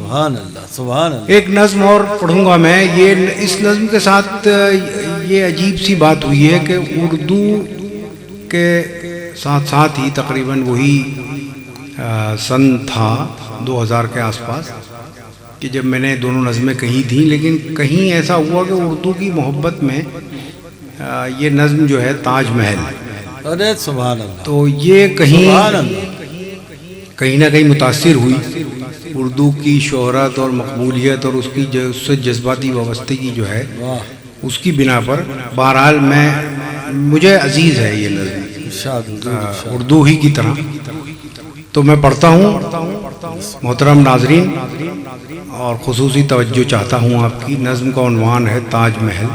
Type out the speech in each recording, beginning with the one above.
سبحان اللہ سبحان اللہ. ایک نظم اور پڑھوں گا میں. یہ اس نظم کے ساتھ یہ عجیب سی بات ہوئی ہے کہ اردو کے ساتھ ساتھ ہی تقریباً وہی سن تھا 2000 کے آس پاس کہ جب میں نے دونوں نظمیں کہیں تھیں، لیکن کہیں ایسا ہوا کہ اردو کی محبت میں یہ نظم جو ہے تاج محل، ارے سبحان اللہ، تو یہ سبحان اللہ. کہیں نہ کہیں متاثر ہوئی اردو کی شہرت اور مقبولیت اور اس کی جو اس سے جذباتی وابستگی جو ہے واہ اس کی بنا پر. بہرحال مجھے عزیز ہے یہ نظم ارشاد اردو ہی کی طرح. تو میں پڑھتا ہوں. محترم ناظرین، اور خصوصی توجہ چاہتا ہوں آپ کی. نظم کا عنوان ہے تاج محل.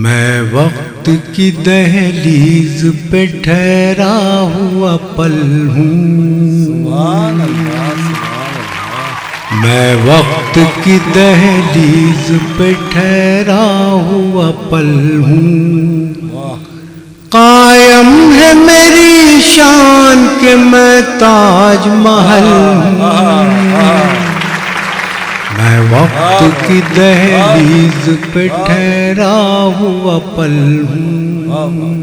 میں وقت کی دہلیز پہ ٹھہرا ہوا پل ہوں، سبحان اللہ سبحان اللہ. میں وقت کی دہلیز پہ ٹھہرا ہوا پل ہوں. واہ قائم ہے میری شان کہ میں تاج محل ہوں. میں وقت کی دہلیز پہ ٹھہرا ہوا پل ہوں.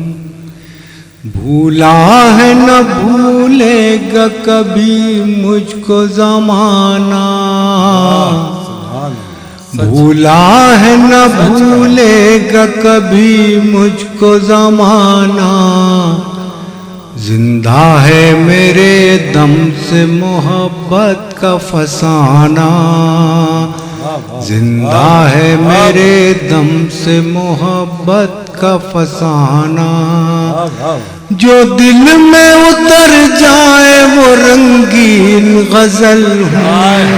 بھولا ہے نہ بھولے گا کبھی مجھ کو زمانہ، بھولا ہے نہ بھولے گا کبھی مجھ کو زمانہ. زندہ ہے میرے دم سے محبت کا فسانہ، زندہ ہے میرے دم سے محبت کا فسانہ. جو دل میں اتر جائے وہ رنگین غزل ہوں.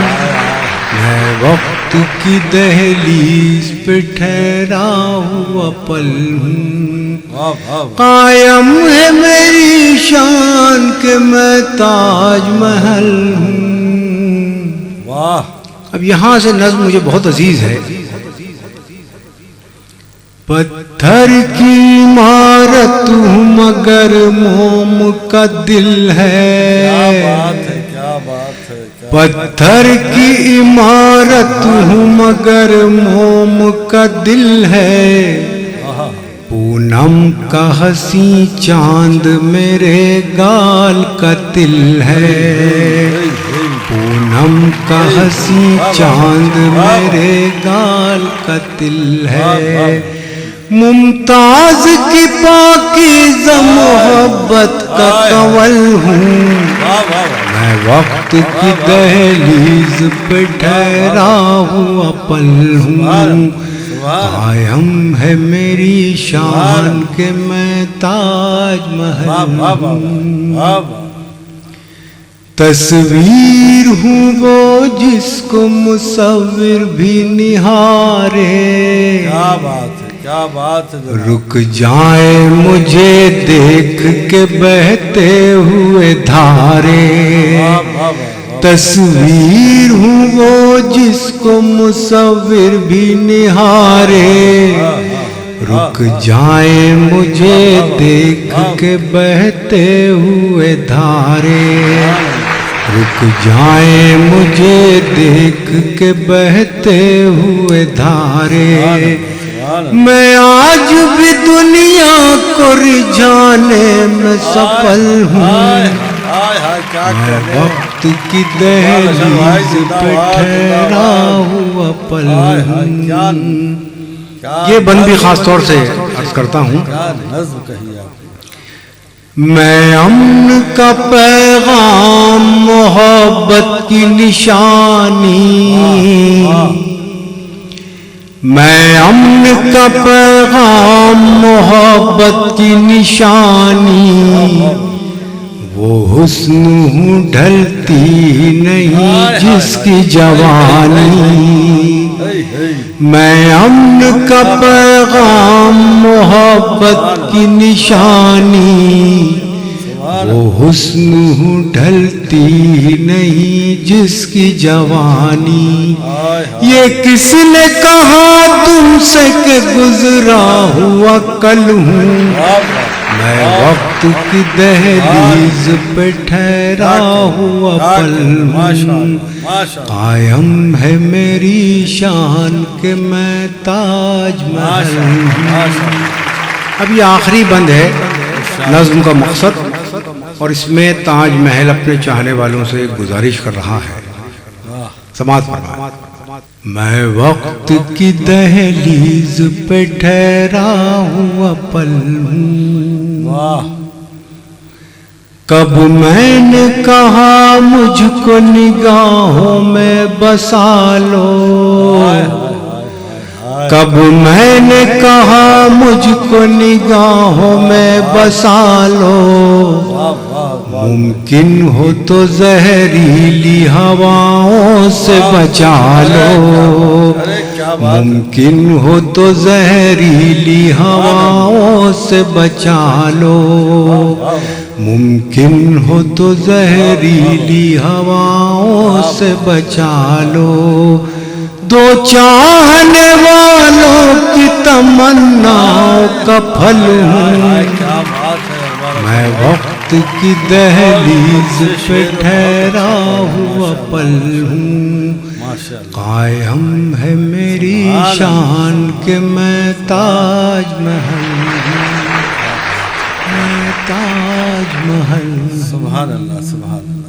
میں وقت کی دہلیز پہ ٹھہرا ہوا پل ہوں. قائم ہے میری شان کہ میں تاج محل ہوں. واہ. اب یہاں سے نظم مجھے بہت عزیز ہے. پتھر کی عمارت ہوں مگر موم کا دل ہے، کیا بات ہے. پتھر کی عمارت ہوں مگر موم کا دل ہے. پونم کا حسین چاند میرے گال کا تل ہے، پونم کا حسین چاند میرے گال کا تل ہے. ممتاز کی پاکیزہ محبت کا کنول ہوں. میں وقت کی دہلیز پہ ٹھہرا ہوا پل ہوں. قائم ہے میری شان کہ میں تاج محل ہوں. تصویر ہوں وہ جس کو مصور بھی نہارے، کیا بات ہے کیا بات ہے. رک جائیں مجھے دیکھ کے بہتے ہوئے دھارے. تصویر ہوں وہ جس کو مصور بھی نہارے، رک جائیں مجھے دیکھ کے بہتے ہوئے دھارے. رک جائیں مجھے دیکھ کے بہتے ہوئے دھارے. میں آج بھی دنیا کو رجھانے میں سفل ہوں. میں وقت کی دہلیز پہ ٹھہرا ہوا پل ہوں. یہ بند بھی خاص طور سے عرض کرتا ہوں. کیا نظم کہی آپ. میں امن کا پیغام محبت کی نشانی، میں امن کا پیغام محبت کی نشانی. وہ حسن ہوں ڈھلتی نہیں جس کی جوانی. میں امن کا پیغام محبت کی نشانی. وہ حسن ہوں ڈھلتی نہیں جس کی جوانی. یہ کس نے کہا تم سے کہ گزرا ہوا کل ہوں. میں وقت کی دہلیز پہ ٹھہرا ہوا پل ہوں. ماشاء اللہ قائم ہے میری شان کہ میں تاج محل ہوں. اب یہ آخری بند ہے نظم کا مقصد، اور اس میں تاج محل اپنے چاہنے والوں سے ایک گزارش کر رہا ہے. سماعت فرمائیں. میں وقت کی دہلیز پہ ٹھہرا ہوا پل ہوں، واہ کب میں نے کہا مجھ کو نگاہوں میں بسا لو، کب میں نے کہا مجھ کو نگاہوں میں بسا لو، ممکن ہو تو زہریلی ہواؤں سے بچا لو، ممکن ہو تو زہریلی ہواؤں سے بچا لو، ممکن ہو تو زہریلی ہواؤں سے بچا لو. دو چاہنے والوں کی تمناؤں کا پھل ہوں، کیا بات ہے. میں وقت کی دہلیز پہ ٹھہرا ہوا پل ہوں، ماشاء اللہ قائم ہے میری شان کہ میں تاج محل ہوں، میں تاج محل. سبحان اللہ سبحان اللہ.